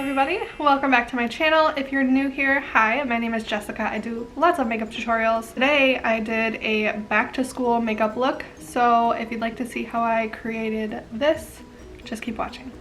everybody, welcome back to my channel. If you're new here, hi, my name is Jessica. I do lots of makeup tutorials. Today I did a back to school makeup look, so if you'd like to see how I created this, just keep watching.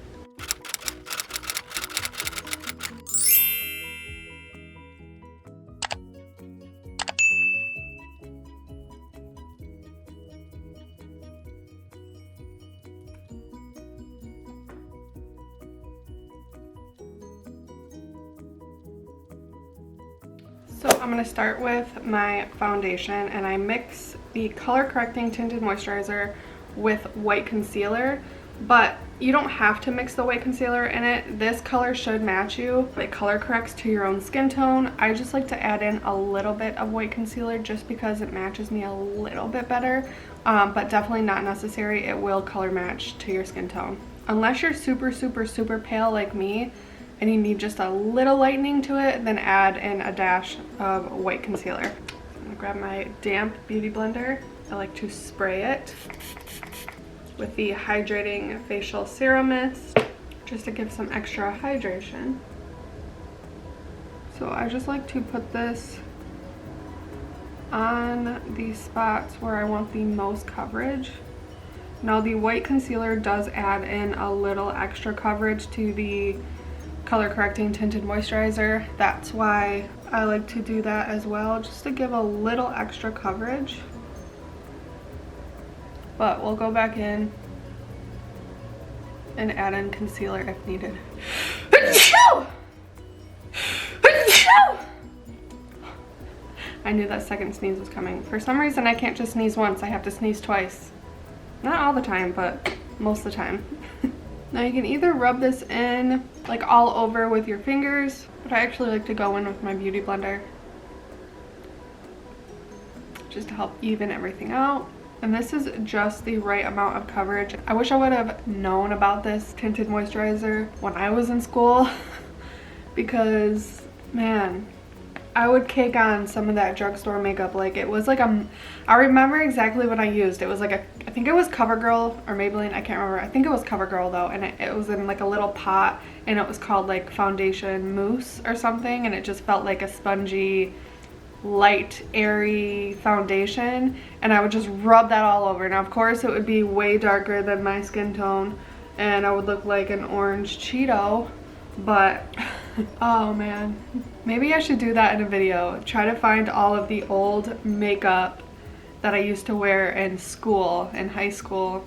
So I'm going to start with my foundation, and I mix the color correcting tinted moisturizer with white concealer, but you don't have to mix the white concealer in it. This color should match you. It color corrects to your own skin tone. I just like to add in a little bit of white concealer just because it matches me a little bit better, but definitely not necessary. It will color match to your skin tone. Unless you're super pale like me, and you need just a little lightening to it, then add in a dash of white concealer. So I'm gonna grab my damp beauty blender. I like to spray it with the hydrating facial serum mist just to give some extra hydration. So I just like to put this on the spots where I want the most coverage. Now the white concealer does add in a little extra coverage to the color correcting tinted moisturizer. That's why I like to do that as well, just to give a little extra coverage. But we'll go back in and add in concealer if needed. I knew that second sneeze was coming. For some reason I can't just sneeze once, I have to sneeze twice. Not all the time, but most of the time. Now you can either rub this in like all over with your fingers, but I actually like to go in with my beauty blender just to help even everything out. And this is just the right amount of coverage. I wish I would have known about this tinted moisturizer when I was in school because, man, I would cake on some of that drugstore makeup. Like it was like I remember exactly what I used. It was like I think it was CoverGirl or Maybelline, I can't remember. I think it was CoverGirl though, and it was in like a little pot, and it was called like Foundation Mousse or something, and it just felt like a spongy, light, airy foundation, and I would just rub that all over. Now of course it would be way darker than my skin tone, and I would look like an orange Cheeto, but oh man, maybe I should do that in a video. Try to find all of the old makeup that I used to wear in school, in high school,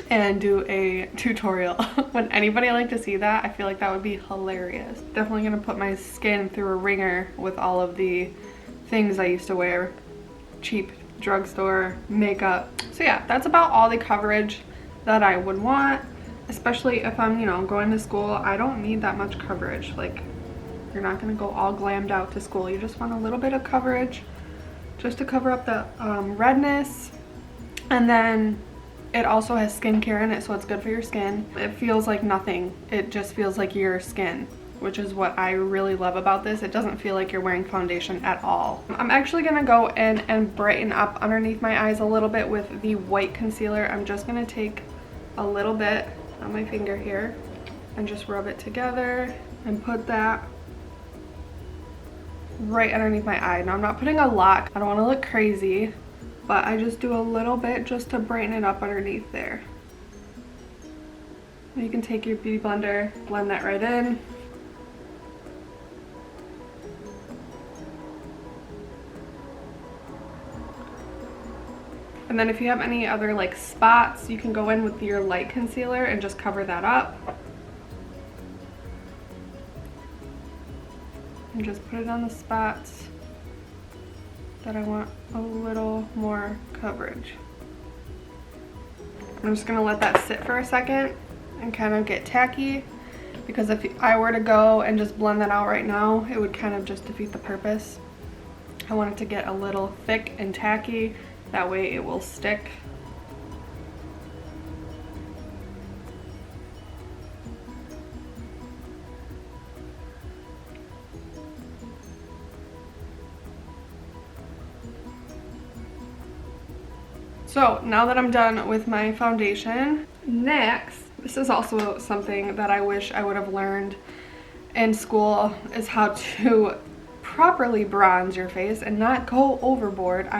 and do a tutorial. Would anybody like to see that? I feel like that would be hilarious. Definitely gonna put my skin through a ringer with all of the things I used to wear. Cheap drugstore makeup. So yeah, that's about all the coverage that I would want. Especially if I'm, you know, going to school, I don't need that much coverage. Like, you're not gonna go all glammed out to school. You just want a little bit of coverage just to cover up the redness. And then it also has skincare in it, so it's good for your skin. It feels like nothing. It just feels like your skin, which is what I really love about this. It doesn't feel like you're wearing foundation at all. I'm actually gonna go in and brighten up underneath my eyes a little bit with the white concealer. I'm just gonna take a little bit on my finger here and just rub it together and put that right underneath my eye. Now I'm not putting a lot, I don't want to look crazy, but I just do a little bit just to brighten it up underneath there. You can take your beauty blender, blend that right in. And then if you have any other like spots, you can go in with your light concealer and just cover that up. And just put it on the spots that I want a little more coverage. I'm just gonna let that sit for a second and kind of get tacky, because if I were to go and just blend that out right now, it would kind of just defeat the purpose. I want it to get a little thick and tacky. That way it will stick. So now that I'm done with my foundation, next, this is also something that I wish I would have learned in school is how to properly bronze your face and not go overboard. I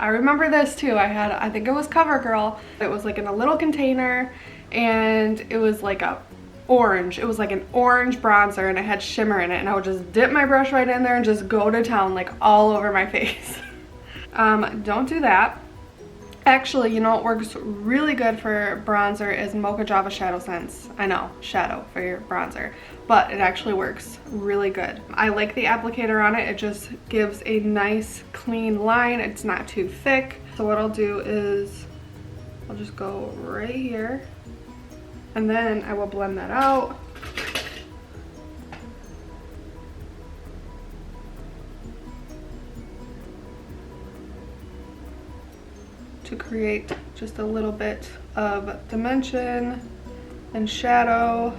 remember this too. I think it was CoverGirl. It was like in a little container and it was like it was like an orange bronzer and it had shimmer in it, and I would just dip my brush right in there and just go to town like all over my face. Don't do that. Actually, you know what works really good for bronzer is Mocha Java ShadowSense. I know, shadow for your bronzer, but it actually works really good. I like the applicator on it. It just gives a nice clean line. It's not too thick. So what I'll do is I'll just go right here and then I will blend that out. To create just a little bit of dimension and shadow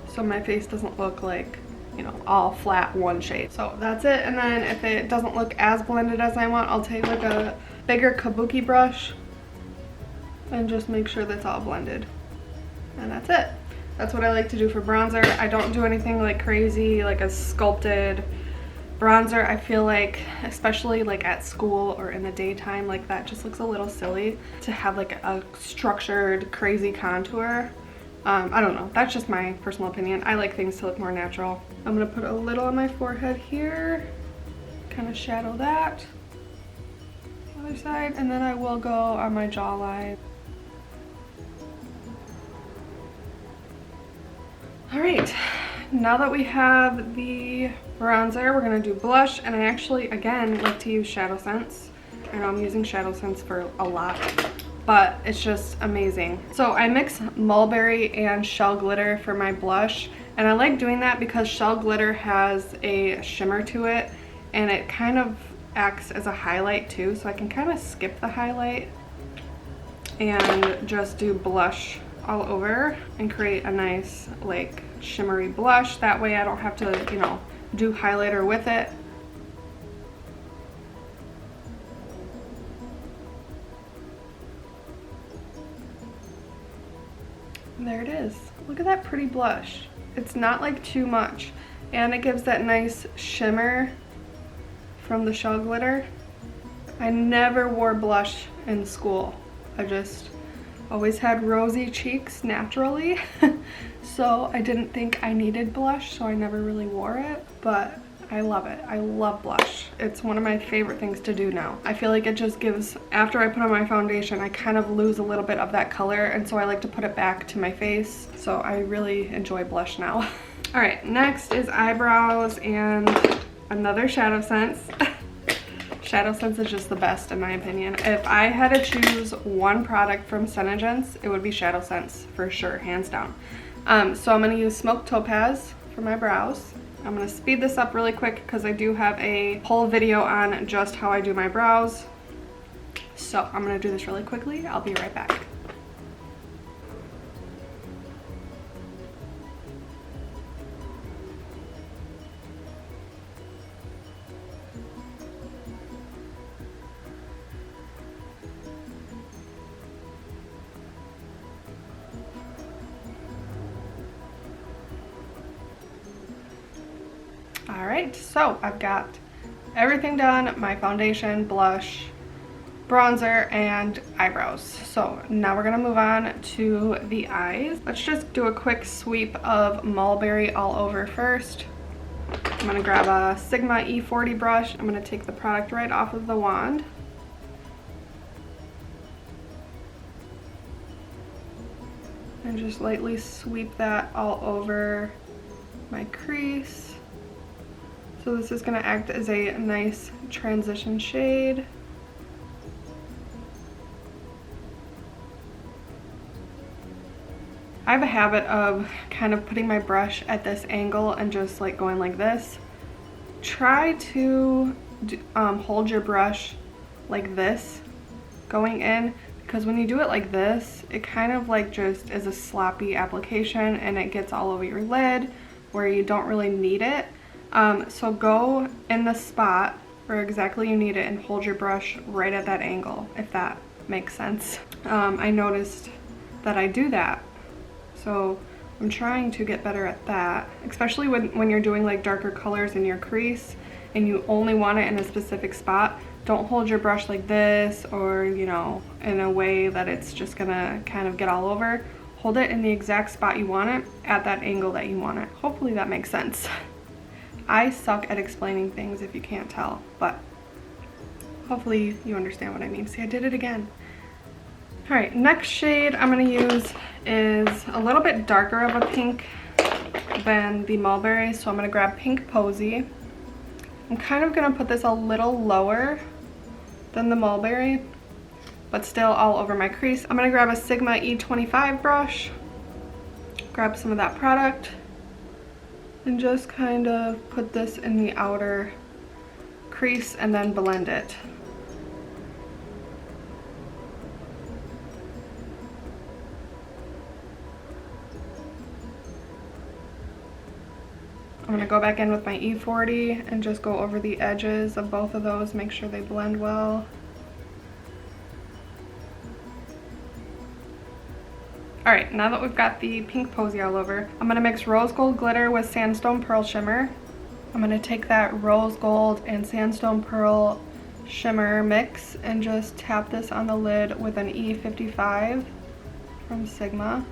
so my face doesn't look like, you know, all flat one shade. So that's it. And then if it doesn't look as blended as I want, I'll take like a bigger kabuki brush and just make sure that's all blended. And that's it. That's what I like to do for bronzer. I don't do anything like crazy, like a sculpted bronzer. I feel like, especially like at school or in the daytime, like that just looks a little silly to have like a structured crazy contour. I don't know, that's just my personal opinion. I like things to look more natural. I'm gonna put a little on my forehead here, kind of shadow that. Other side, and then I will go on my jawline. All right, now that we have the bronzer, we're gonna do blush, and I actually, again, like to use ShadowSense. I know I'm using ShadowSense for a lot, but it's just amazing. So I mix Mulberry and Shell Glitter for my blush, and I like doing that because Shell Glitter has a shimmer to it, and it kind of acts as a highlight too, so I can kind of skip the highlight and just do blush all over and create a nice like shimmery blush. That way I don't have to, you know, do highlighter with it. And there it is. Look at that pretty blush. It's not like too much, and it gives that nice shimmer from the Shell Glitter. I never wore blush in school. I just always had rosy cheeks naturally. So I didn't think I needed blush, so I never really wore it, but I love it. I love blush. It's one of my favorite things to do now. I feel like it just gives, after I put on my foundation, I kind of lose a little bit of that color, and so I like to put it back to my face. So I really enjoy blush now. All right, next is eyebrows and another ShadowSense. ShadowSense is just the best in my opinion. If I had to choose one product from SeneGence, it would be ShadowSense for sure, hands down. So I'm gonna use Smoked Topaz for my brows. I'm gonna speed this up really quick because I do have a whole video on just how I do my brows. So I'm gonna do this really quickly. I'll be right back. All right, so I've got everything done, my foundation, blush, bronzer, and eyebrows. So now we're gonna move on to the eyes. Let's just do a quick sweep of Mulberry all over first. I'm gonna grab a Sigma E40 brush. I'm gonna take the product right off of the wand. And just lightly sweep that all over my crease. So this is going to act as a nice transition shade. I have a habit of kind of putting my brush at this angle and just like going like this. Try to hold your brush like this going in, because when you do it like this, it kind of like just is a sloppy application and it gets all over your lid where you don't really need it. So go in the spot where exactly you need it and hold your brush right at that angle, if that makes sense. I noticed that I do that So I'm trying to get better at that, especially when you're doing like darker colors in your crease and you only want it in a specific spot. Don't hold your brush like this, or you know, in a way that it's just gonna kind of get all over. Hold it in the exact spot you want it, at that angle that you want it. Hopefully that makes sense. I suck at explaining things if you can't tell, but hopefully you understand what I mean. See, I did it again. All right, next shade I'm gonna use is a little bit darker of a pink than the Mulberry, so I'm gonna grab Pink Posey. I'm kind of gonna put this a little lower than the Mulberry, but still all over my crease. I'm gonna grab a Sigma E25 brush, grab some of that product, and just kind of put this in the outer crease and then blend it. I'm gonna go back in with my E40 and just go over the edges of both of those, make sure they blend well. All right, now that we've got the Pink Posey all over, I'm gonna mix Rose Gold Glitter with Sandstone Pearl Shimmer. I'm gonna take that Rose Gold and Sandstone Pearl Shimmer mix and just tap this on the lid with an E55 from Sigma.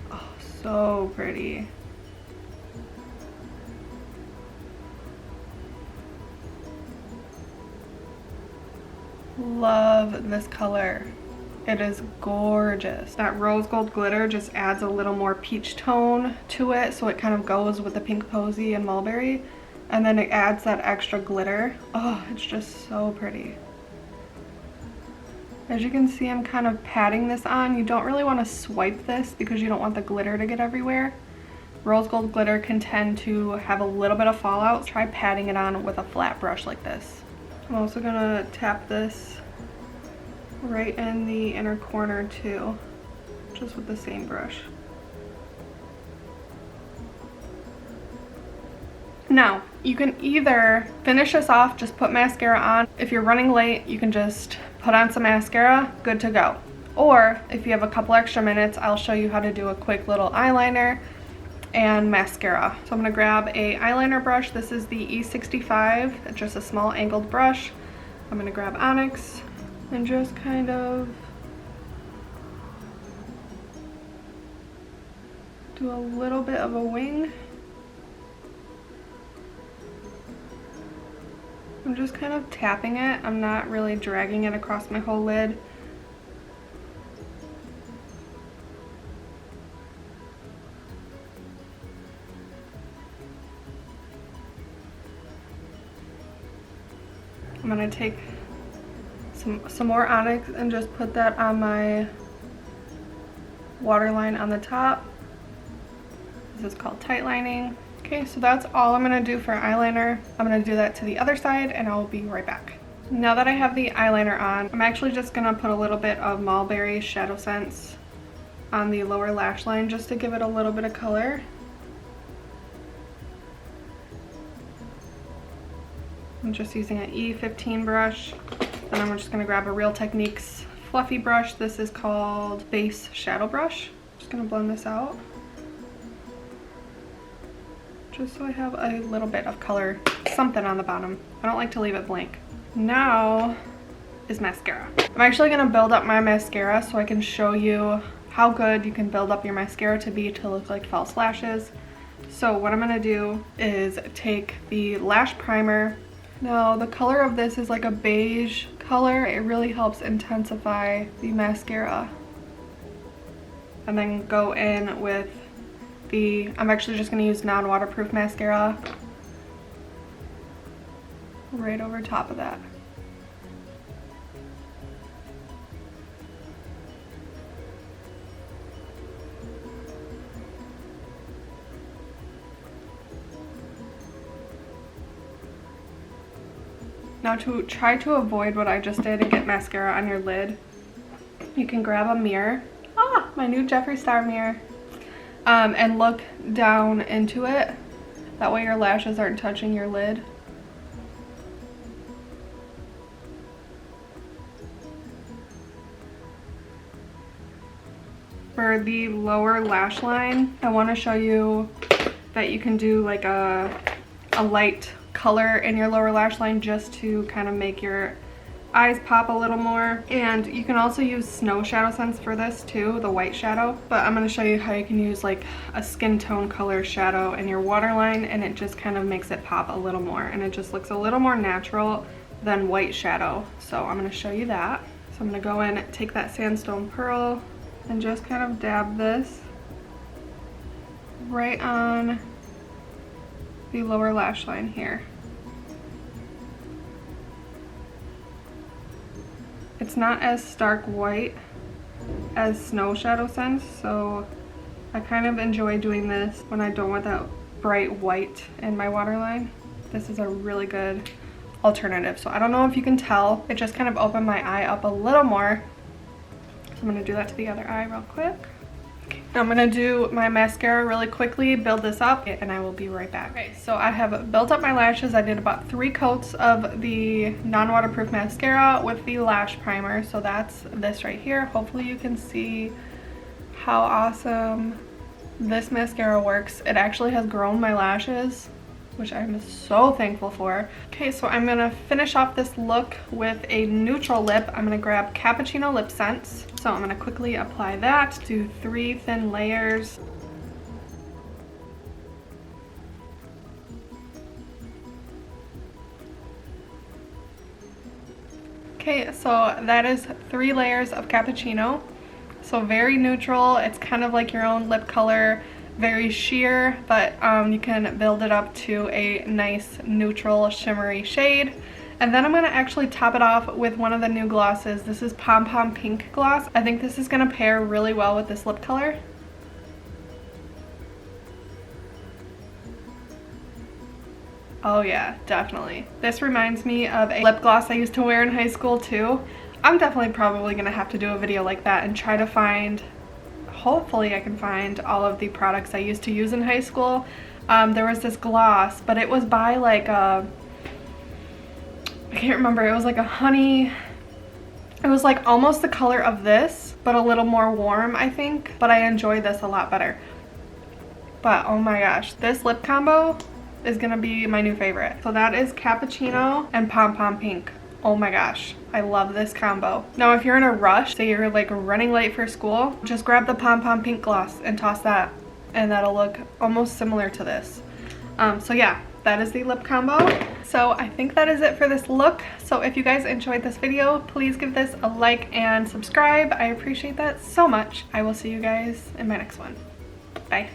Oh, so pretty. Love this color. It is gorgeous. That rose gold glitter just adds a little more peach tone to it, so it kind of goes with the Pink Posey and Mulberry, and then it adds that extra glitter. Oh, it's just so pretty. As you can see, I'm kind of patting this on. You don't really want to swipe this because you don't want the glitter to get everywhere. Rose gold glitter can tend to have a little bit of fallout. Try patting it on with a flat brush like this. I'm also gonna tap this right in the inner corner too, just with the same brush. Now, you can either finish this off, just put mascara on. If you're running late, you can just put on some mascara, good to go. Or if you have a couple extra minutes, I'll show you how to do a quick little eyeliner and mascara. So I'm gonna grab a eyeliner brush. This is the E65, it's just a small angled brush. I'm gonna grab Onyx and just kind of do a little bit of a wing. I'm just kind of tapping it. I'm not really dragging it across my whole lid. I'm gonna take some more Onyx and just put that on my waterline on the top. This is called tight lining. Okay, so that's all I'm gonna do for eyeliner. I'm gonna do that to the other side and I'll be right back. Now that I have the eyeliner on, I'm actually just gonna put a little bit of Mulberry ShadowSense on the lower lash line just to give it a little bit of color. I'm just using an E15 brush, and I'm just gonna grab a Real Techniques fluffy brush. This is called Base Shadow Brush. Just gonna blend this out, just so I have a little bit of color, something on the bottom. I don't like to leave it blank. Now is mascara. I'm actually gonna build up my mascara so I can show you how good you can build up your mascara to be to look like false lashes. So what I'm gonna do is take the lash primer. Now the color of this is like a beige color. It really helps intensify the mascara. And then go in with the, I'm actually just gonna use non-waterproof mascara right over top of that. Now to try to avoid what I just did and get mascara on your lid, you can grab a mirror, my new Jeffree Star mirror, and look down into it. That way your lashes aren't touching your lid. For the lower lash line, I want to show you that you can do like a light color in your lower lash line just to kind of make your eyes pop a little more. And you can also use Snow ShadowSense for this too, the white shadow. But I'm going to show you how you can use like a skin tone color shadow in your waterline, and it just kind of makes it pop a little more, and it just looks a little more natural than white shadow. So I'm going to show you that. So I'm going to go in, take that Sandstone Pearl, and just kind of dab this right on the lower lash line here. It's not as stark white as Snow ShadowSense, so I kind of enjoy doing this when I don't want that bright white in my waterline. This is a really good alternative. So I don't know if you can tell, it just kind of opened my eye up a little more. So I'm going to do that to the other eye real quick. Okay. Now I'm going to do my mascara really quickly, build this up, and I will be right back. Okay, so I have built up my lashes. I did about 3 coats of the non-waterproof mascara with the lash primer. So that's this right here. Hopefully you can see how awesome this mascara works. It actually has grown my lashes, which I'm so thankful for. Okay, so I'm gonna finish off this look with a neutral lip. I'm gonna grab Cappuccino LipSense. So I'm gonna quickly apply that, do 3 thin layers. Okay, so that is 3 layers of Cappuccino. So very neutral, it's kind of like your own lip color. Very sheer, but you can build it up to a nice neutral shimmery shade. And then I'm going to actually top it off with one of the new glosses. This is Pom Pom Pink Gloss. I think this is going to pair really well with this lip color. Oh yeah, definitely. This reminds me of a lip gloss I used to wear in high school too. I'm definitely probably going to have to do a video like that and try to find, hopefully I can find all of the products I used to use in high school. There was this gloss, but it was by like a, I can't remember, it was like a honey, it was like almost the color of this, but a little more warm, I think. But I enjoyed this a lot better. But oh my gosh, this lip combo is gonna be my new favorite. So that is Cappuccino and Pom Pom Pink. Oh my gosh, I love this combo. Now if you're in a rush, say you're like running late for school, just grab the Pom Pom Pink Gloss and toss that, and that'll look almost similar to this. So yeah, that is the lip combo. So I think that is it for this look. So if you guys enjoyed this video, please give this a like and subscribe. I appreciate that so much. I will see you guys in my next one. Bye.